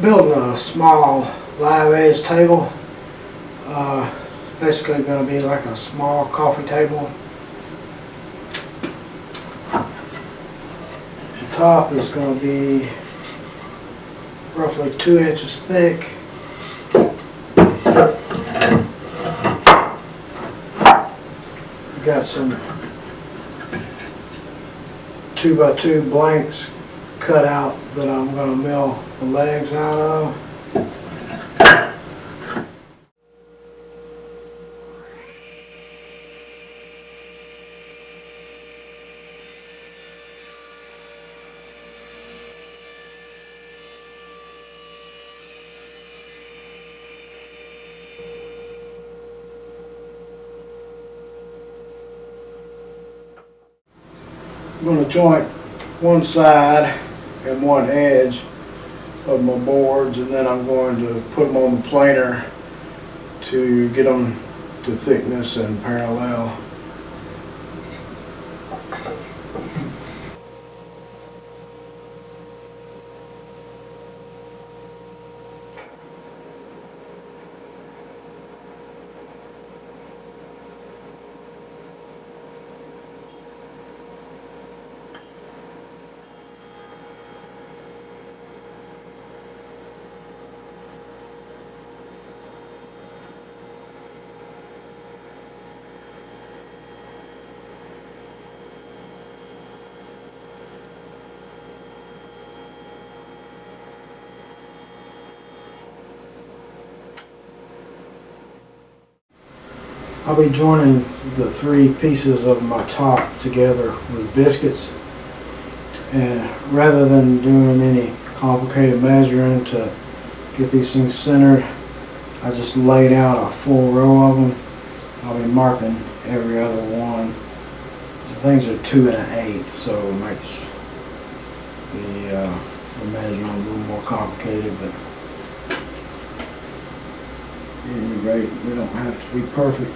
Building a small live edge table. Basically going to be like a small coffee table. The top is going to be roughly 2 inches thick. Got some 2x2 blanks cut out that I'm going to mill the legs out of. I'm going to joint one side and one edge of my boards, and then I'm going to put them on the planer to get them to thickness and parallel. I'll be joining the 3 pieces of my top together with biscuits, and rather than doing any complicated measuring to get these things centered, I just laid out a full row of them. I'll be marking every other one. The things are 2 1/8, so it makes the measuring a little more complicated, but at any rate, we don't have to be perfect.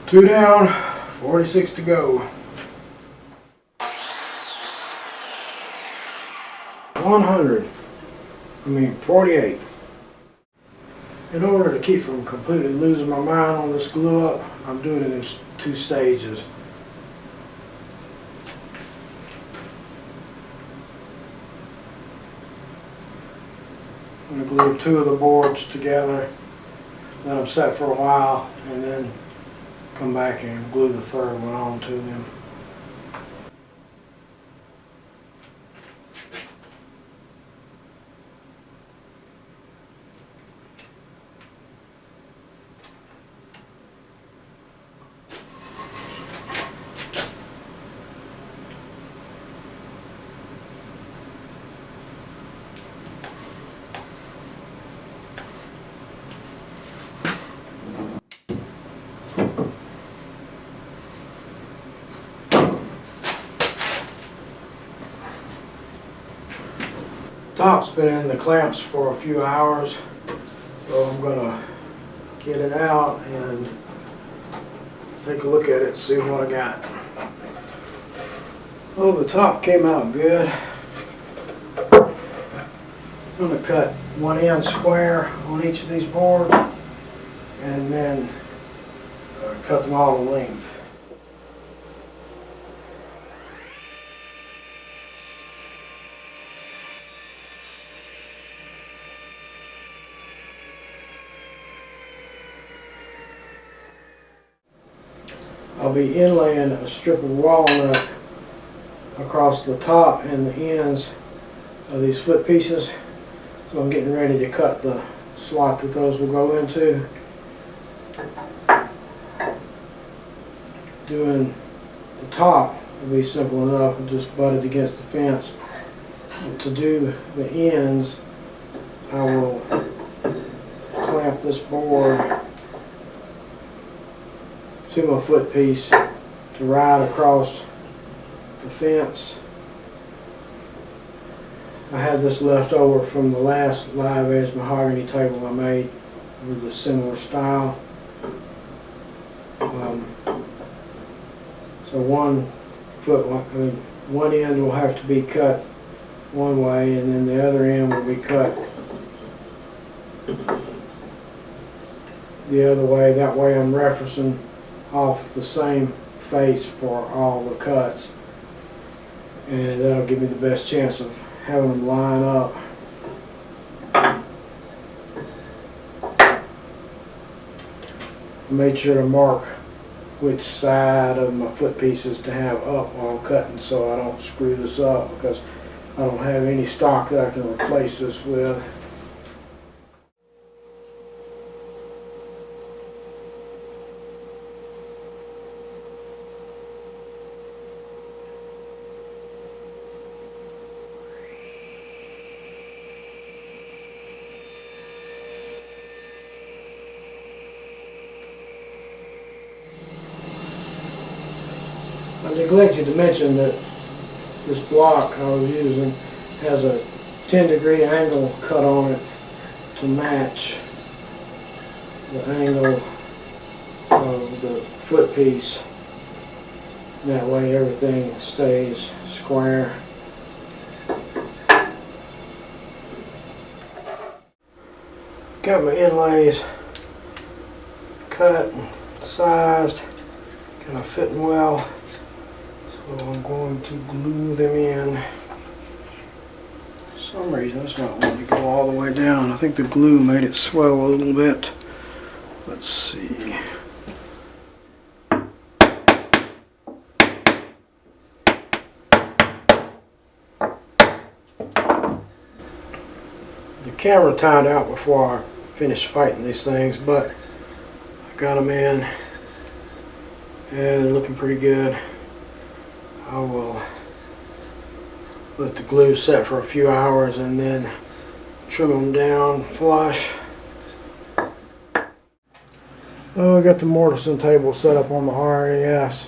Two down, 46 to go. 48. In order to keep from completely losing my mind on this glue up, I'm doing it in 2 stages. I'm going to glue 2 of the boards together, let them set for a while, and then come back and glue the 3rd one onto them. Top's been in the clamps for a few hours, so I'm going to get it out and take a look at it, see what I got. Oh, the top came out good. I'm going to cut 1 end square on each of these boards and then cut them all to length. I'll be inlaying a strip of walnut across the top and the ends of these foot pieces. So I'm getting ready to cut the slot that those will go into. Doing the top will be simple enough, I'll just butt it against the fence. But to do the ends, I will clamp this board to my foot piece to ride across the fence. I had this left over from the last live edge mahogany table I made with a similar style. So one end will have to be cut one way, and then the other end will be cut the other way. That way I'm referencing off the same face for all the cuts, and that'll give me the best chance of having them line up. I made sure to mark which side of my foot pieces to have up while I'm cutting, so I don't screw this up, because I don't have any stock that I can replace this with. I neglected to mention that this block I was using has a 10-degree angle cut on it to match the angle of the foot piece. That way everything stays square. Got my inlays cut, sized, kind of fitting well. So I'm going to glue them in. For some reason it's not wanting to go all the way down. I think the glue made it swell a little bit. Let's see. The camera timed out before I finished fighting these things, but I got them in and they're looking pretty good. I will let the glue set for a few hours and then trim them down flush. Oh, I got the mortising table set up on the RAS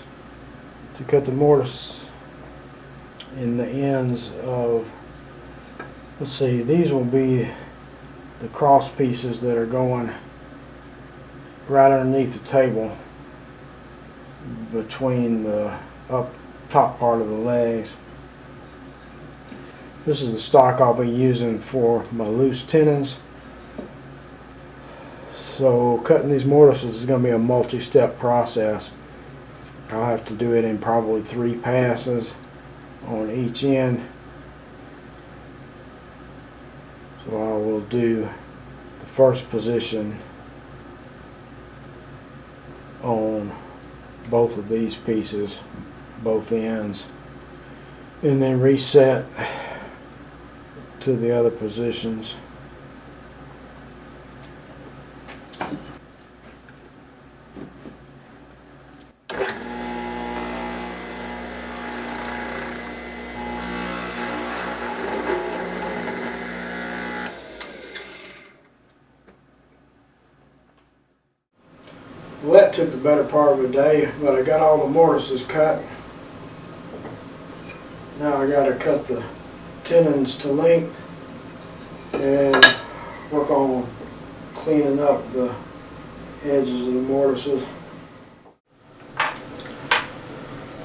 to cut the mortise in the ends of, let's see, these will be the cross pieces that are going right underneath the table between the top part of the legs. This is the stock I'll be using for my loose tenons. So cutting these mortises is going to be a multi-step process. I'll have to do it in probably 3 passes on each end. So I will do the first position on both of these pieces, both ends, and then reset to the other positions. Well, that took the better part of a day, but I got all the mortises cut. Now I got to cut the tenons to length and work on cleaning up the edges of the mortises.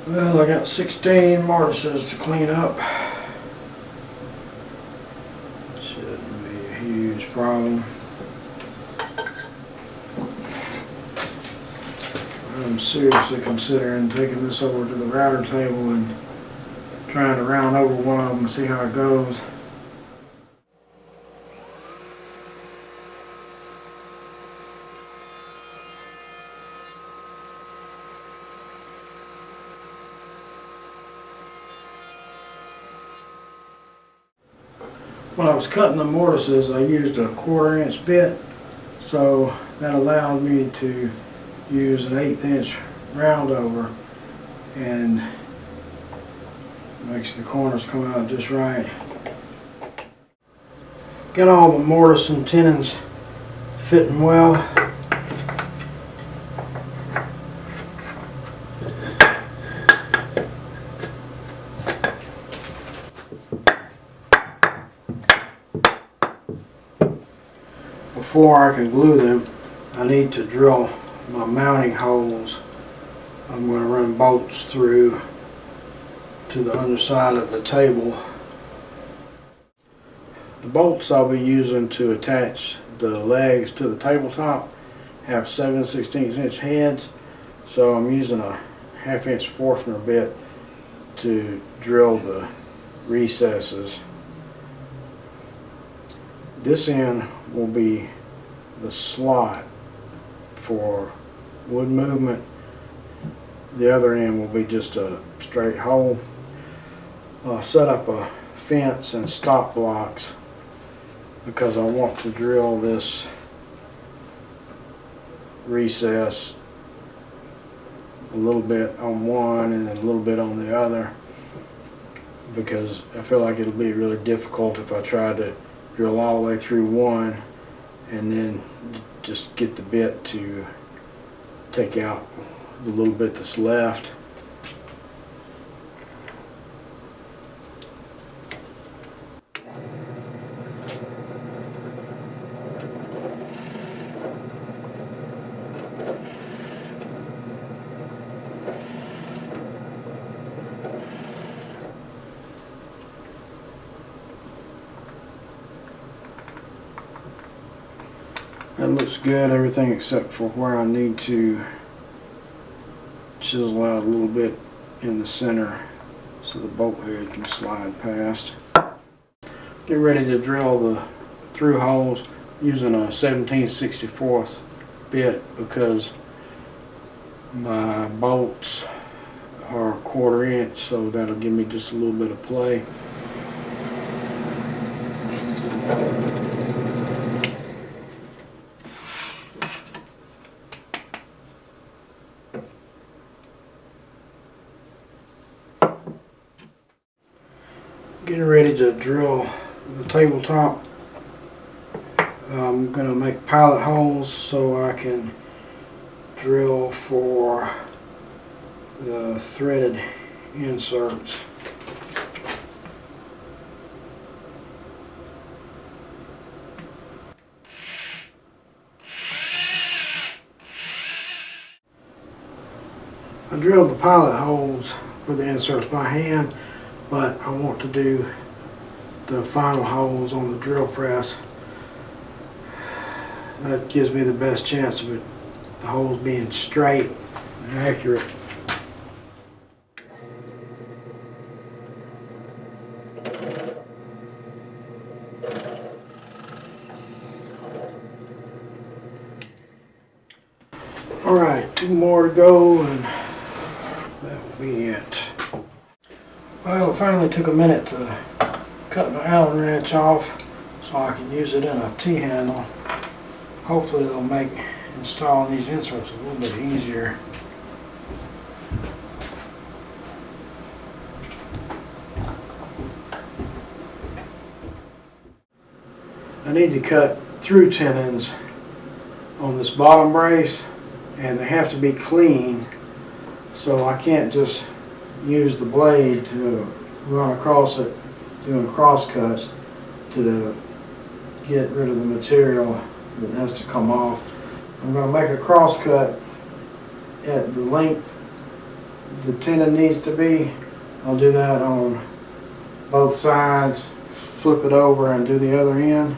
Well, I got 16 mortises to clean up. Shouldn't be a huge problem. I'm seriously considering taking this over to the router table and trying to round over one of them and see how it goes. When I was cutting the mortises, I used a 1/4 inch bit, so that allowed me to use an 1/8 inch round over, and makes the corners come out just right. Got all the mortise and tenons fitting well. Before I can glue them, I need to drill my mounting holes I'm going to run bolts through to the underside of the table. The bolts I'll be using to attach the legs to the tabletop have 7/16 inch heads, so I'm using a 1/2 inch Forstner bit to drill the recesses. This end will be the slot for wood movement. The other end will be just a straight hole. I'll set up a fence and stop blocks because I want to drill this recess a little bit on one and then a little bit on the other, because I feel like it'll be really difficult if I try to drill all the way through one and then just get the bit to take out the little bit that's left. That looks good, everything except for where I need to chisel out a little bit in the center so the bolt head can slide past. Get ready to drill the through holes using a 17/64 bit because my bolts are 1/4 inch, so that'll give me just a little bit of play. Getting ready to drill the tabletop. I'm going to make pilot holes so I can drill for the threaded inserts. I drilled the pilot holes for the inserts by hand, but I want to do the final holes on the drill press. That gives me the best chance of the holes being straight and accurate. Alright, 2 more to go and that will be it. Well, it finally took a minute to cut my Allen wrench off so I can use it in a T-handle. Hopefully it'll make installing these inserts a little bit easier. I need to cut through tenons on this bottom brace, and they have to be clean, so I can't just use the blade to run across it doing cross cuts to get rid of the material that has to come off. I'm going to make a cross cut at the length the tenon needs to be. I'll do that on both sides, flip it over and do the other end,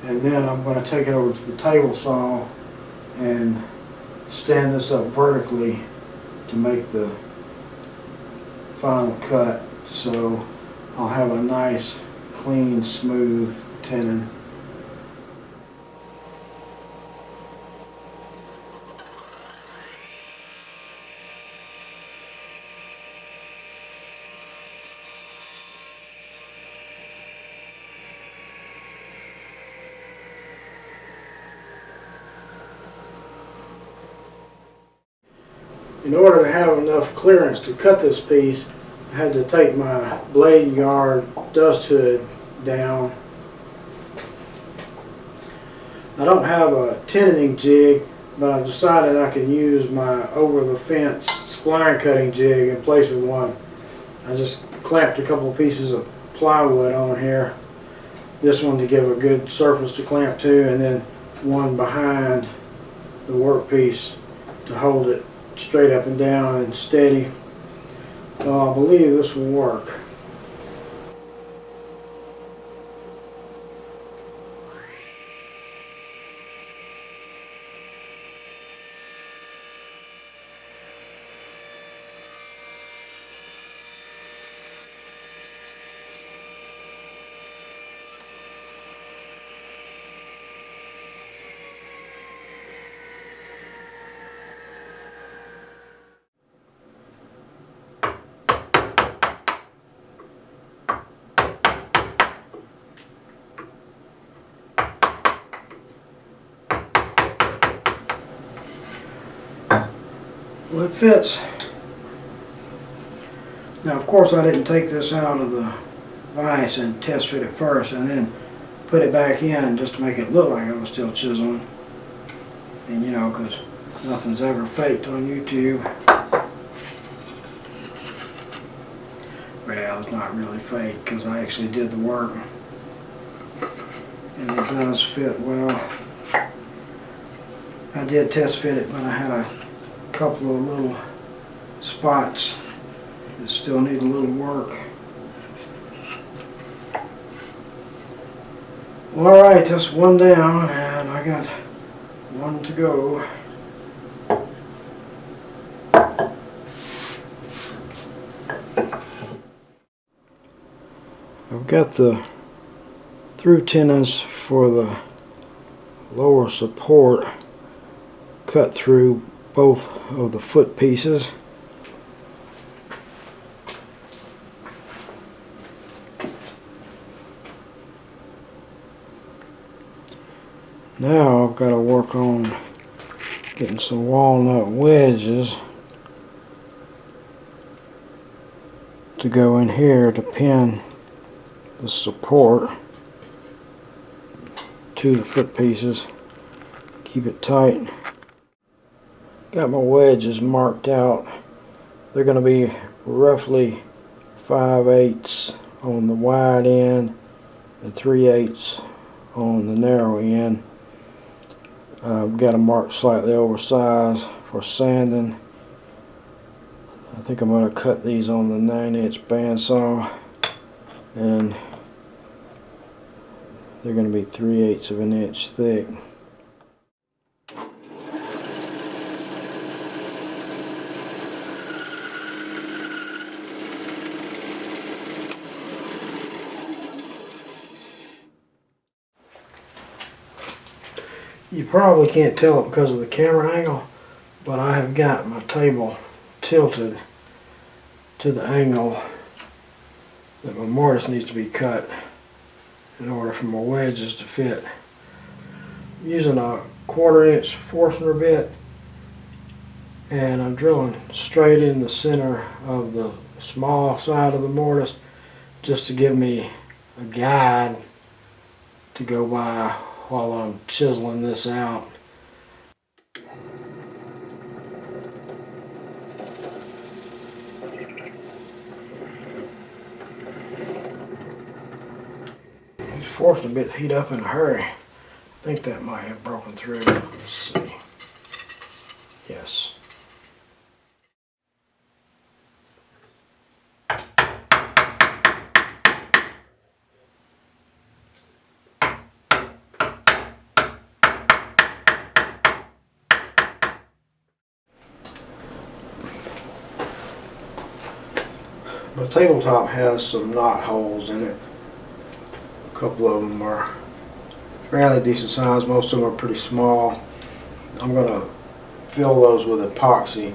and then I'm going to take it over to the table saw and stand this up vertically to make the final cut, so I'll have a nice, clean, smooth tenon. In order to have enough clearance to cut this piece, I had to take my blade yard dust hood down. I don't have a tenoning jig, but I've decided I can use my over the fence spline cutting jig in place of one. I just clamped a couple of pieces of plywood on here. This one to give a good surface to clamp to, and then one behind the workpiece to hold it straight up and down and steady. So I believe this will work. Well, it fits. Now, of course, I didn't take this out of the vise and test fit it first and then put it back in just to make it look like I was still chiseling. And you know, because nothing's ever faked on YouTube. Well, it's not really fake because I actually did the work. And it does fit well. I did test fit it, but I had a couple of little spots that still need a little work. Alright, that's one down and I got one to go. I've got the through tenons for the lower support cut through both of the foot pieces. Now I've got to work on getting some walnut wedges to go in here to pin the support to the foot pieces. Keep it tight. Got my wedges marked out. They're going to be roughly 5/8 on the wide end and 3/8 on the narrow end. I've got them marked slightly oversized for sanding. I think I'm going to cut these on the 9-inch bandsaw, and they're going to be 3/8 of an inch thick. You probably can't tell it because of the camera angle, but I have got my table tilted to the angle that my mortise needs to be cut in order for my wedges to fit. I'm using a 1/4 inch Forstner bit, and I'm drilling straight in the center of the small side of the mortise just to give me a guide to go by while I'm chiseling this out. These Forstner bits heat up in a hurry. I think that might have broken through. Let's see. Yes. My tabletop has some knot holes in it. A couple of them are fairly decent size. Most of them are pretty small. I'm going to fill those with epoxy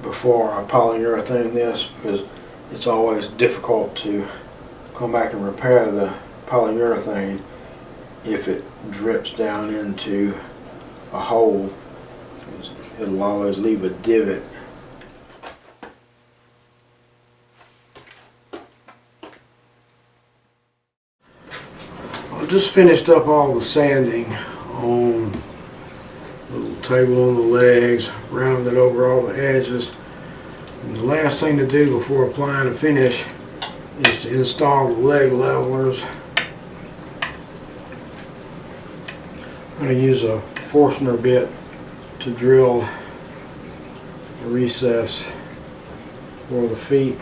before I polyurethane this, because it's always difficult to come back and repair the polyurethane if it drips down into a hole. It'll always leave a divot. I just finished up all the sanding on the little table on the legs, rounded over all the edges. And the last thing to do before applying a finish is to install the leg levelers. I'm going to use a Forstner bit to drill a recess for the feet.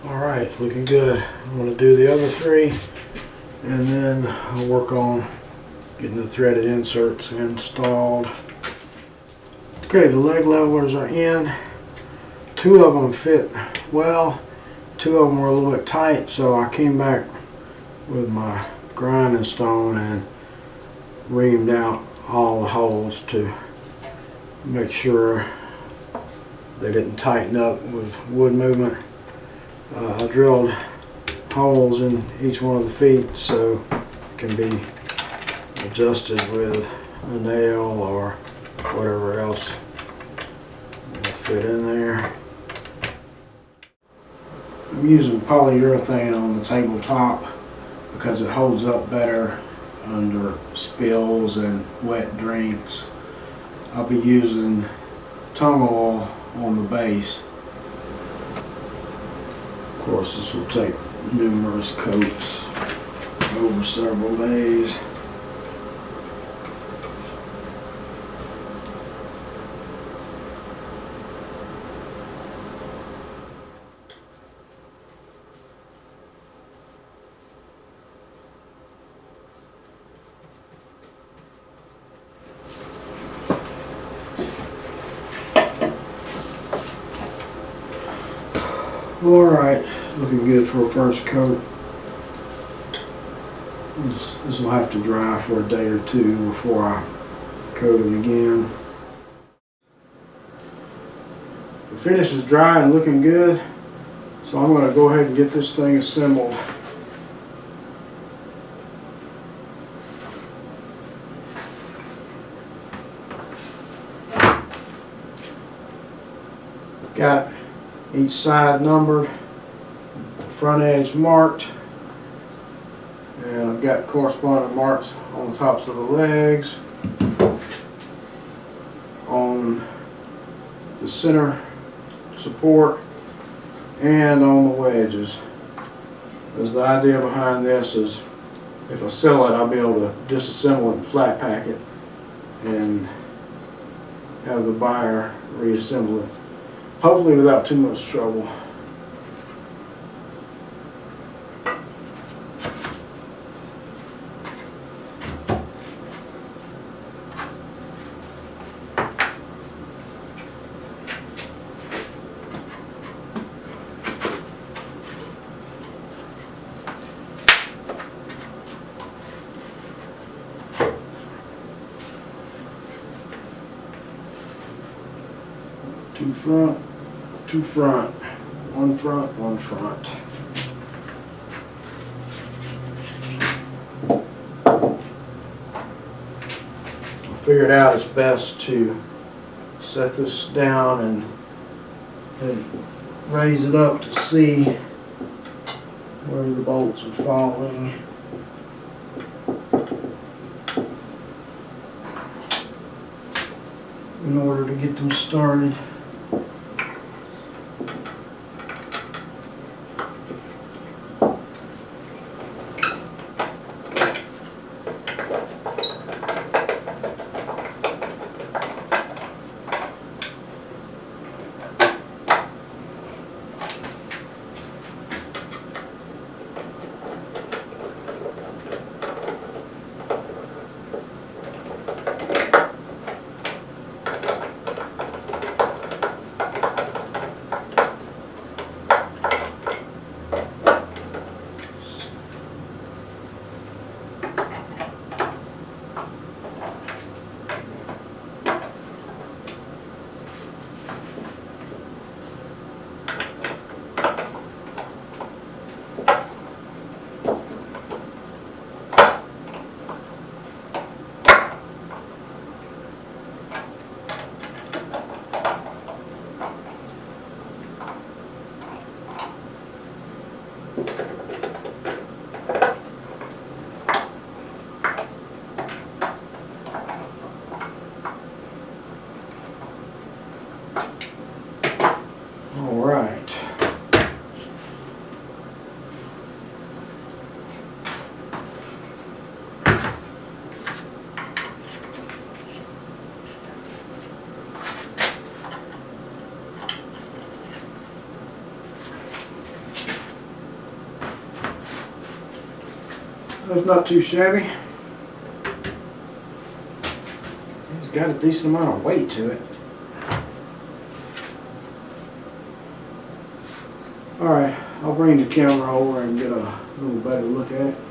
Alright, looking good. I'm going to do the other three and then I'll work on getting the threaded inserts installed. Okay, the leg levelers are in. Two of them fit well. Two of them were a little bit tight, so I came back with my grinding stone and reamed out all the holes to make sure they didn't tighten up with wood movement. I drilled holes in each one of the feet so it can be adjusted with a nail or whatever else will fit in there. I'm using polyurethane on the tabletop because it holds up better under spills and wet drinks. I'll be using tung oil on the base. Of course, this will take numerous coats over several days. Well, alright, looking good for a first coat. This will have to dry for a day or two before I coat it again. The finish is dry and looking good, so I'm going to go ahead and get this thing assembled. Got each side numbered, front edge marked, and I've got corresponding marks on the tops of the legs, on the center support, and on the wedges. Because the idea behind this is if I sell it, I'll be able to disassemble it and flat pack it and have the buyer reassemble it. Hopefully without too much trouble. Two front, two front, one front, one front. I figured out it's best to set this down and raise it up to see where the bolts are falling. In order to get them started. It's not too shabby. It's got a decent amount of weight to it. Alright, I'll bring the camera over and get a little better look at it.